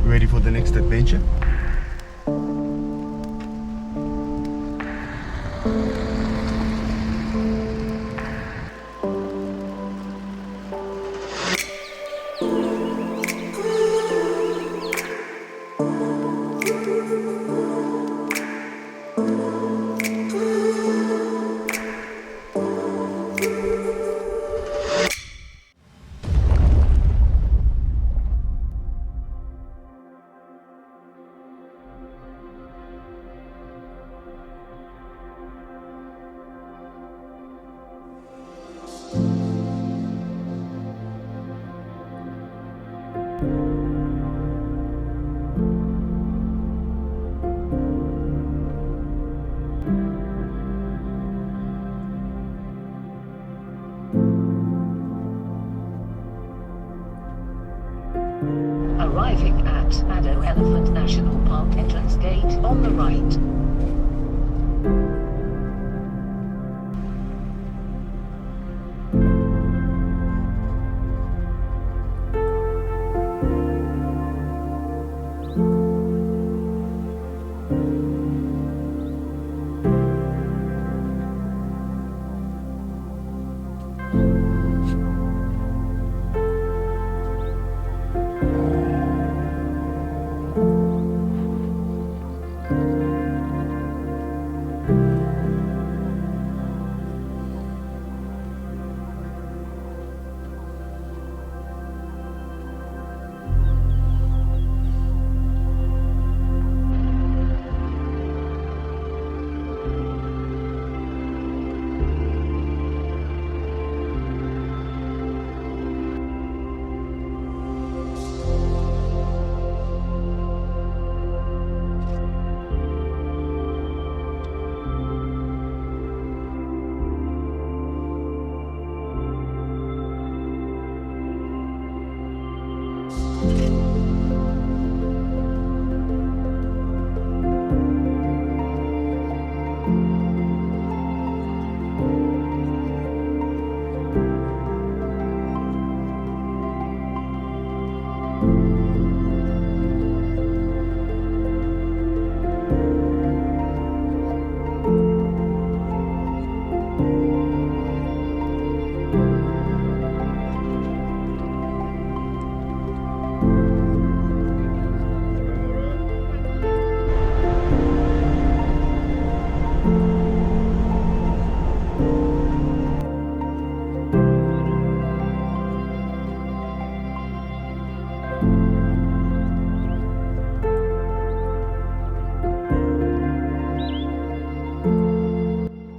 Ready for the next adventure? Arriving at Addo Elephant National Park entrance gate on the right.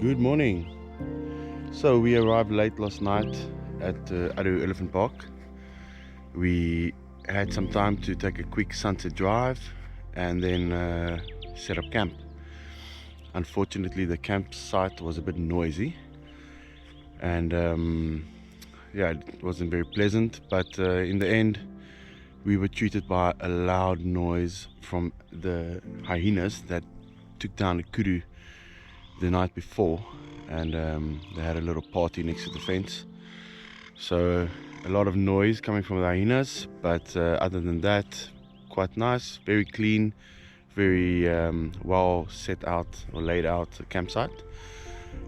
Good morning. So we arrived late last night at Addo Elephant Park. We had some time to take a quick sunset drive and then set up camp. Unfortunately, the campsite was a bit noisy and yeah, it wasn't very pleasant, but in the end we were treated by a loud noise from the hyenas that took down a kudu the night before, and they had a little party next to the fence, so a lot of noise coming from the hyenas, but other than that, quite nice, very clean, very well set out or laid out campsite.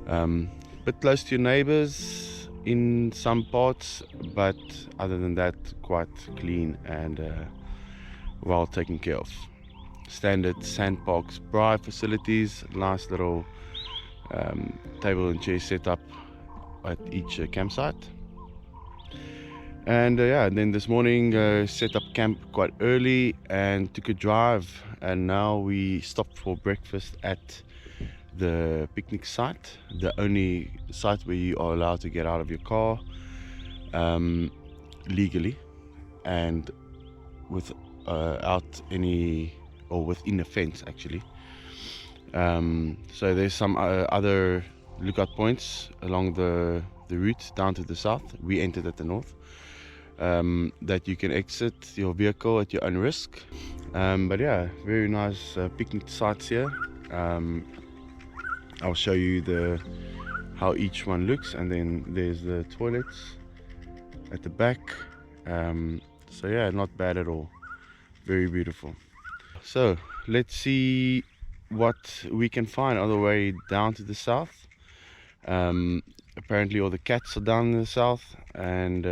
Bit close to your neighbors in some parts, but other than that, quite clean and well taken care of. Standard Sandparks Braai facilities, nice little table and chair set up at each campsite. And yeah, then this morning set up camp quite early and took a drive, and now we stopped for breakfast at the picnic site, the only site where you are allowed to get out of your car legally and without any, or within a fence actually. So there's some other lookout points along the route down to the south. We entered at the north, that you can exit your vehicle at your own risk. But yeah, very nice picnic sites here. I'll show you how each one looks, and then there's the toilets at the back. So yeah, not bad at all. Very beautiful. So let's see what we can find on the way down to the south. Apparently all the cats are down in the south, and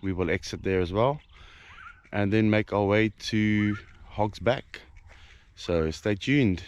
we will exit there as well and then make our way to Hogsback. So stay tuned.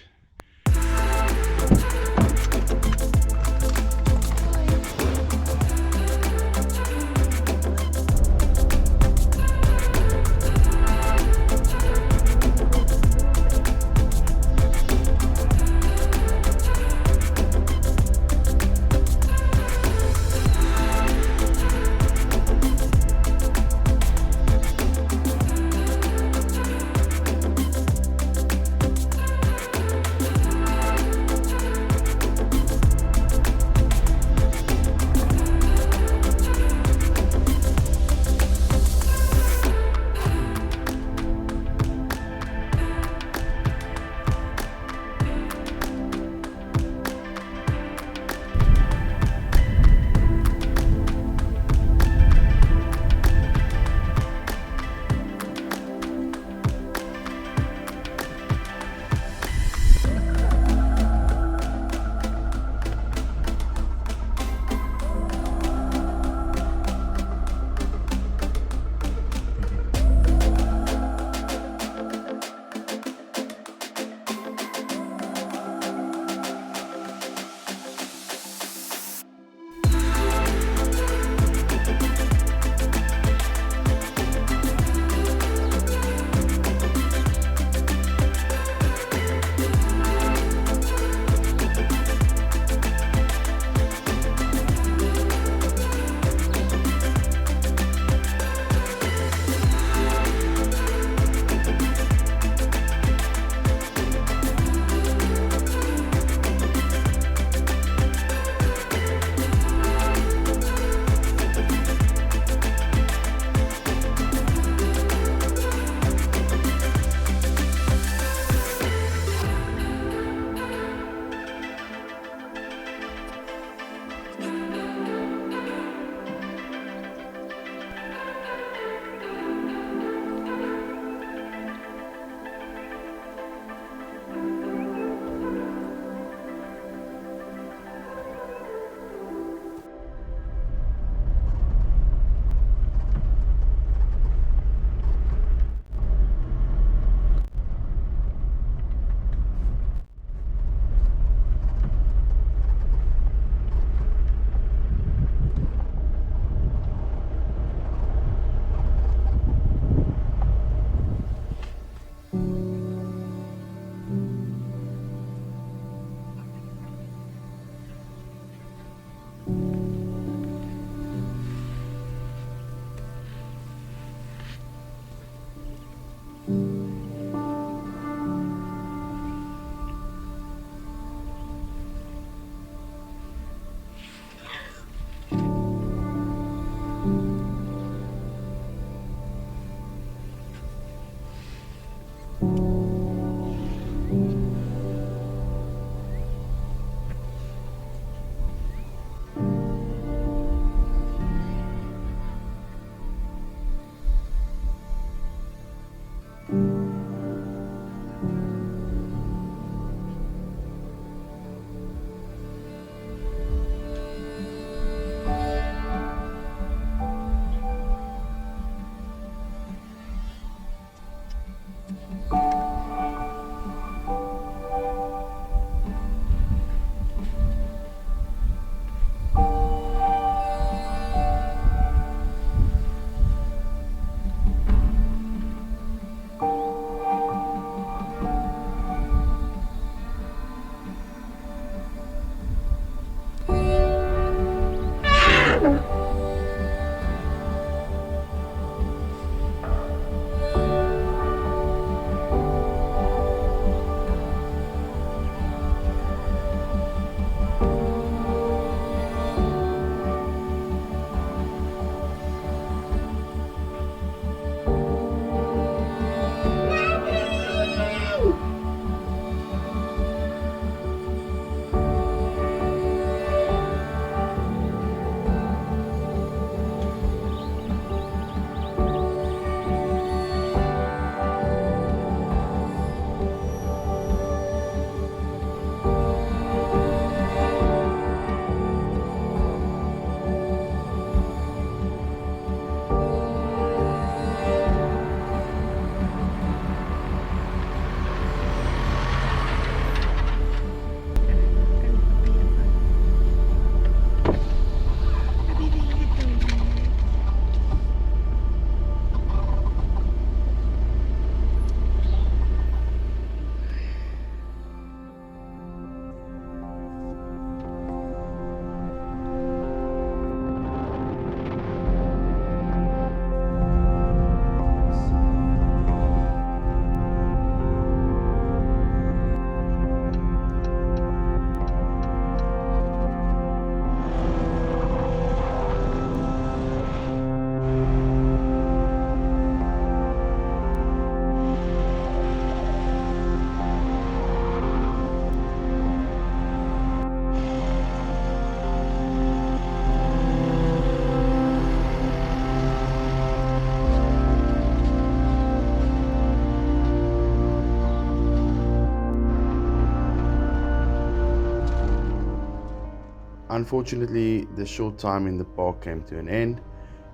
Unfortunately, the short time in the park came to an end,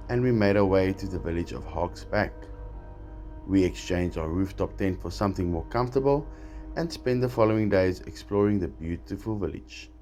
and we made our way to the village of Hogsback. We exchanged our rooftop tent for something more comfortable and spent the following days exploring the beautiful village.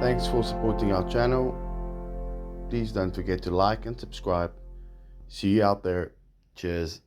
Thanks for supporting our channel. Please don't forget to like and subscribe. See you out there. Cheers.